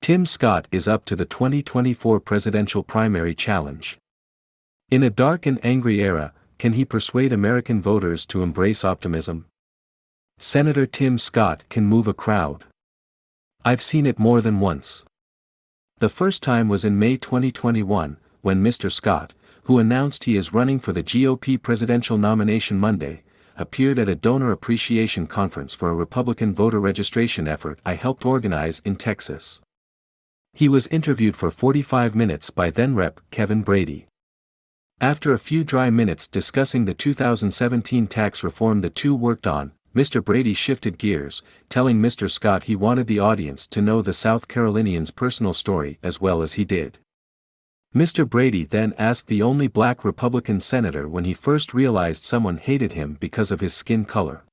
Tim Scott is up to the 2024 presidential primary challenge. In a dark and angry era, can he persuade American voters to embrace optimism? Senator Tim Scott can move a crowd. I've seen it more than once. The first time was in May 2021, when Mr. Scott, who announced he is running for the GOP presidential nomination Monday, appeared at a donor appreciation conference for a Republican voter registration effort I helped organize in Texas. He was interviewed for 45 minutes by then-Rep. Kevin Brady. After a few dry minutes discussing the 2017 tax reform the two worked on, Mr. Brady shifted gears, telling Mr. Scott he wanted the audience to know the South Carolinian's personal story as well as he did. Mr. Brady then asked the only black Republican senator when he first realized someone hated him because of his skin color.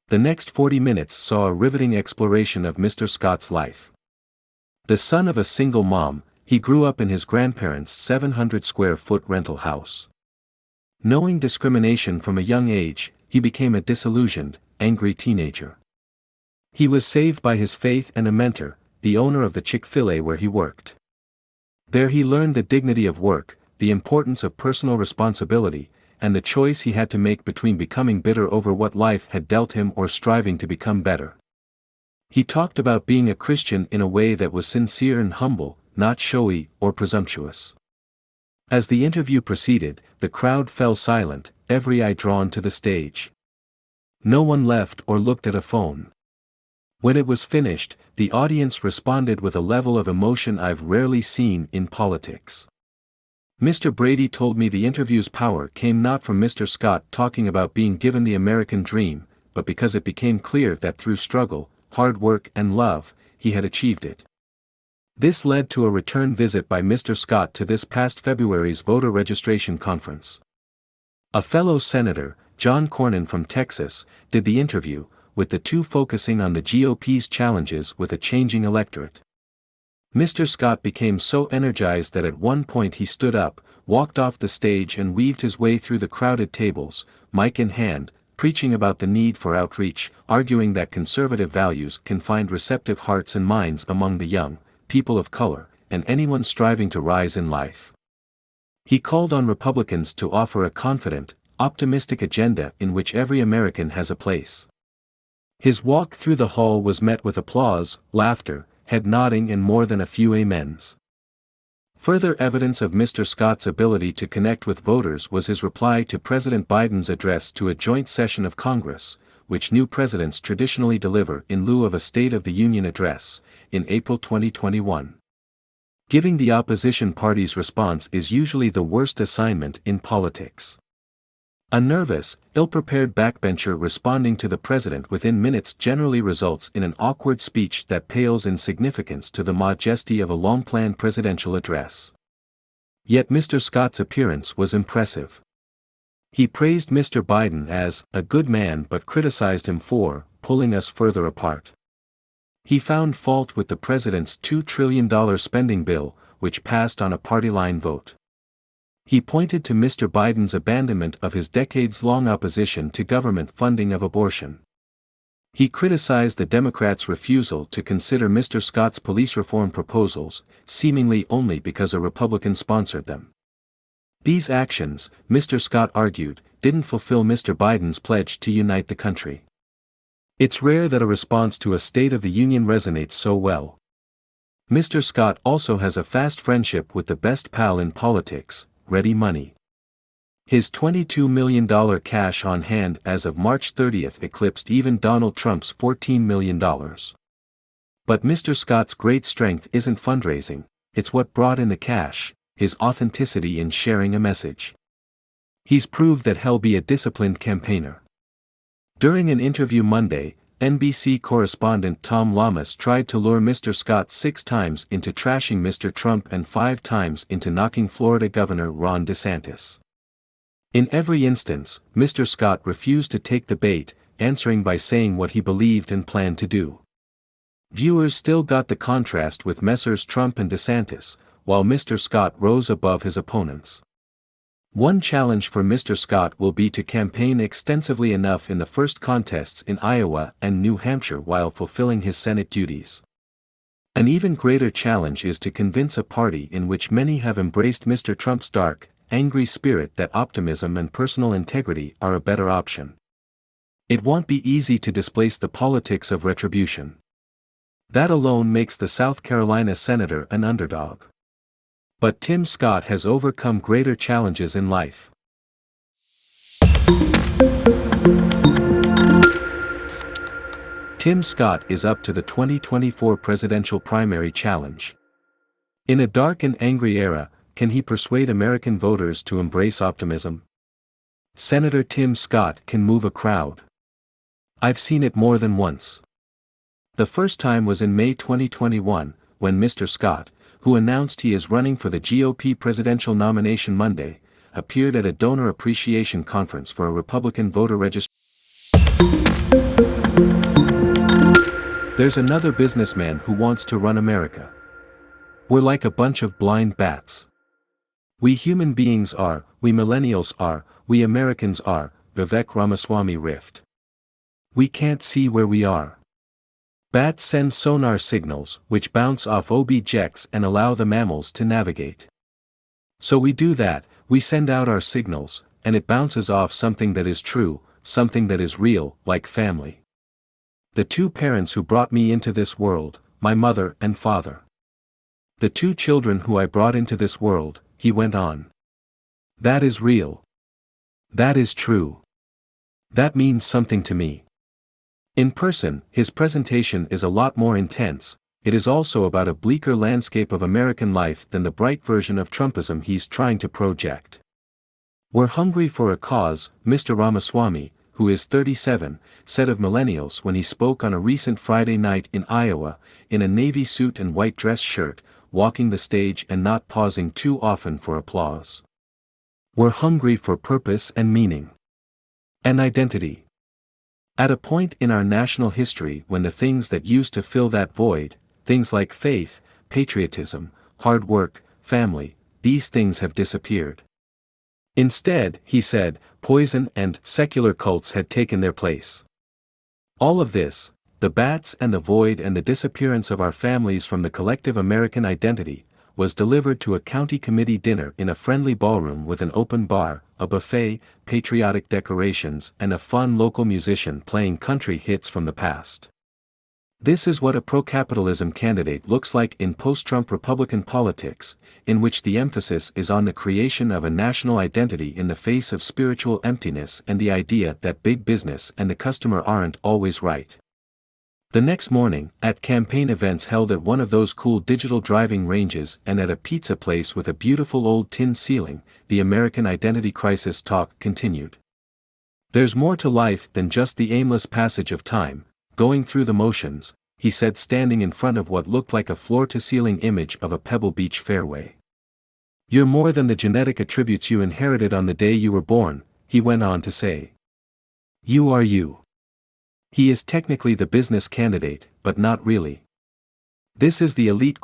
The next 40 minutes saw a riveting exploration of Mr. Scott's life. The son of a single mom, he grew up in his grandparents' 700-square-foot rental house. Knowing discrimination from a young age, he became a disillusioned, angry teenager. He was saved by his faith and a mentor, the owner of the Chick-fil-A where he worked. There he learned the dignity of work, the importance of personal responsibility, and the choice he had to make between becoming bitter over what life had dealt him or striving to become better. He talked about being a Christian in a way that was sincere and humble, not showy or presumptuous. As the interview proceeded, the crowd fell silent, every eye drawn to the stage. No one left or looked at a phone. When it was finished, the audience responded with a level of emotion I've rarely seen in politics. Mr. Brady told me the interview's power came not from Mr. Scott talking about being given the American dream, but because it became clear that through struggle, hard work and love, he had achieved it. This led to a return visit by Mr. Scott to this past February's voter registration conference. A fellow senator, John Cornyn from Texas, did the interview, with the two focusing on the GOP's challenges with a changing electorate. Mr. Scott became so energized that at one point he stood up, walked off the stage and weaved his way through the crowded tables, mic in hand, preaching about the need for outreach, arguing that conservative values can find receptive hearts and minds among the young, people of color, and anyone striving to rise in life. He called on Republicans to offer a confident, optimistic agenda in which every American has a place. His walk through the hall was met with applause, laughter, head nodding and more than a few amens. Further evidence of Mr. Scott's ability to connect with voters was his reply to President Biden's address to a joint session of Congress, which new presidents traditionally deliver in lieu of a State of the Union address, in April 2021. Giving the opposition party's response is usually the worst assignment in politics. A nervous, ill-prepared backbencher responding to the president within minutes generally results in an awkward speech that pales in significance to the majesty of a long-planned presidential address. Yet Mr. Scott's appearance was impressive. He praised Mr. Biden as a good man but criticized him for pulling us further apart. He found fault with the president's $2 trillion spending bill, which passed on a party-line vote. He pointed to Mr. Biden's abandonment of his decades-long opposition to government funding of abortion. He criticized the Democrats' refusal to consider Mr. Scott's police reform proposals, seemingly only because a Republican sponsored them. These actions, Mr. Scott argued, didn't fulfill Mr. Biden's pledge to unite the country. It's rare that a response to a State of the Union resonates so well. Mr. Scott also has a fast friendship with the best pal in politics, Ready Money. His $22 million cash on hand as of March 30th eclipsed even Donald Trump's $14 million. But Mr. Scott's great strength isn't fundraising, it's what brought in the cash, his authenticity in sharing a message. He's proved that he'll be a disciplined campaigner. During an interview Monday, NBC correspondent Tom Lamas tried to lure Mr. Scott 6 times into trashing Mr. Trump and 5 times into knocking Florida Governor Ron DeSantis. In every instance, Mr. Scott refused to take the bait, answering by saying what he believed and planned to do. Viewers still got the contrast with Messrs. Trump and DeSantis, while Mr. Scott rose above his opponents. One challenge for Mr. Scott will be to campaign extensively enough in the first contests in Iowa and New Hampshire while fulfilling his Senate duties. An even greater challenge is to convince a party in which many have embraced Mr. Trump's dark, angry spirit that optimism and personal integrity are a better option. It won't be easy to displace the politics of retribution. That alone makes the South Carolina senator an underdog. But Tim Scott has overcome greater challenges in life. Tim Scott is up to the 2024 presidential primary challenge. In a dark and angry era, can he persuade American voters to embrace optimism? Senator Tim Scott can move a crowd. I've seen it more than once. The first time was in May 2021, when Mr. Scott, who announced he is running for the GOP presidential nomination Monday, appeared at a donor appreciation conference for a Republican voter registration. There's another businessman who wants to run America. We're like a bunch of blind bats. We human beings are, we millennials are, we Americans are, Vivek Ramaswamy riffed. We can't see where we are. Bats send sonar signals which bounce off objects and allow the mammals to navigate. So we do that, we send out our signals, and it bounces off something that is true, something that is real, like family. The two parents who brought me into this world, my mother and father. The two children who I brought into this world, he went on. That is real. That is true. That means something to me. In person, his presentation is a lot more intense. It is also about a bleaker landscape of American life than the bright version of Trumpism he's trying to project. We're hungry for a cause, Mr. Ramaswamy, who is 37, said of millennials when he spoke on a recent Friday night in Iowa, in a navy suit and white dress shirt, walking the stage and not pausing too often for applause. We're hungry for purpose and meaning. And identity. At a point in our national history when the things that used to fill that void, things like faith, patriotism, hard work, family, these things have disappeared. Instead, he said, poison and secular cults had taken their place. All of this, the bats and the void and the disappearance of our families from the collective American identity, was delivered to a county committee dinner in a friendly ballroom with an open bar, a buffet, patriotic decorations and a fun local musician playing country hits from the past. This is what a pro-capitalism candidate looks like in post-Trump Republican politics, in which the emphasis is on the creation of a national identity in the face of spiritual emptiness and the idea that big business and the customer aren't always right. The next morning, at campaign events held at one of those cool digital driving ranges and at a pizza place with a beautiful old tin ceiling, the American identity crisis talk continued. There's more to life than just the aimless passage of time, going through the motions, he said, standing in front of what looked like a floor-to-ceiling image of a Pebble Beach fairway. You're more than the genetic attributes you inherited on the day you were born, he went on to say. You are you. He is technically the business candidate, but not really. This is the elite corporate